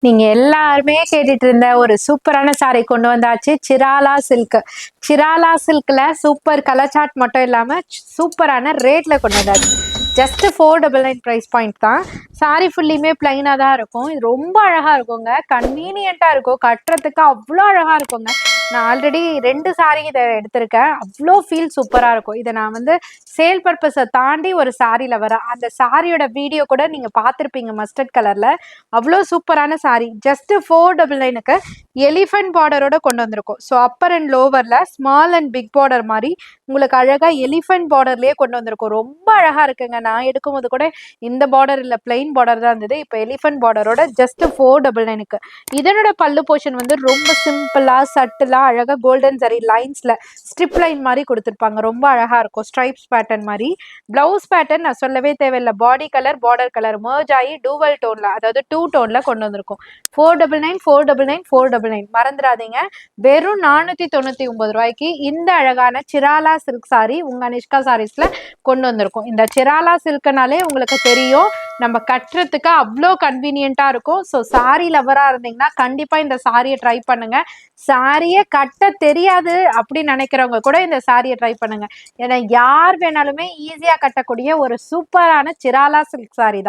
நீங்க எல்லாருமே கேட்டுட்டு இருந்த ஒரு சூப்பரான சாரி கொண்டு வந்தாச்சு. சிராலா சில்க். சிராலா சில்க்ல சூப்பர் கலர் சார்ட் மட்டும் இல்லாம, சூப்பரான ரேட்ல கொண்டு வந்தாச்சு. ஜஸ்ட் 499 பிரைஸ் பாயிண்ட் தான். சாரி ஃபுல்லியுமே பிளைனா தான் இருக்கும். இது ரொம்ப அழகா இருக்குங்க. கன்வீனியன்ட்டா இருக்கும். கட்டுறதுக்கு அவ்ளோ அழகா இருக்குங்க. நான் ஆல்ரெடி 2 சாரி இத எடுத்திருக்கேன். அவ்ளோ ஃபீல் சூப்பரா இருக்கும். இத நான் வந்து சேல் பர்ப்பஸ தாண்டி ஒரு சாரில வரேன். அந்த சாரியோட வீடியோ கூட நீங்க பார்த்திருப்பீங்க மஸ்டர்ட் கலர்ல. அவ்ளோ சூப்பரான சாரி. ஜஸ்ட் 499க்கு எலிஃபண்ட் பார்டரோட கொண்டு வந்திருக்கோம். ஸோ அப்பர் அண்ட் லோவர்ல ஸ்மால் அண்ட் பிக் பார்டர் மாரி உங்களுக்கு அழகா எலிஃபண்ட் பார்டர்லயே கொண்டு வந்திருக்கோம். ரொம்ப அழகா இருக்குங்க. நான் எடுக்கும்போது கூட இந்த பார்டர் இல்ல, பிளைன் பார்டர் தான் இருந்தது. இப்போ எலிஃபண்ட் பார்டரோட ஜஸ்ட் 499க்கு. இதனோட பல்லு போர்ஷன் வந்து ரொம்ப சிம்பிளா, சட்டிலா, அழகா கோல்டன் ஜரி லைன்ஸ்ல ஸ்ட்ரிப் லைன் மாரி கொடுத்திருப்பாங்க. ரொம்ப அழகா இருக்கும். ஸ்ட்ரைப்ஸ் பேட்டர்ன் மாரி. பிளவுஸ் பேட்டர்ன் நான் சொல்லவே தேவையில்ல. பாடி கலர், பார்டர் கலர் மெர்ஜ் ஆகி டூவல் டோன்ல, அதாவது 2 டோன்ல கொண்டு வந்திருக்கும். 499 499 499 மறந்துடாதீங்க. வெறும் 499 ரூபாய்க்கு இந்த அழகான சிராலா சில்க் சாரி உங்க அனிஷ்கா சாரீஸ்ல கொண்டு வந்திருக்கோம். இந்த சிராலா சில்க்னாலே உங்களுக்கு தெரியும், நம்ம கட்டுறதுக்கு அவ்வளோ கன்வீனியன்ட்டா இருக்கும். ஸோ சாரி லவரா இருந்தீங்கன்னா கண்டிப்பா இந்த சாரியை ட்ரை பண்ணுங்க. சாரியை கட்ட தெரியாது அப்படின்னு நினைக்கிறவங்க கூட இந்த சாரியை ட்ரை பண்ணுங்க. ஏன்னா யார் வேணாலுமே ஈஸியா கட்டக்கூடிய ஒரு சூப்பரான சிராலா சில்க் சாரி தான்.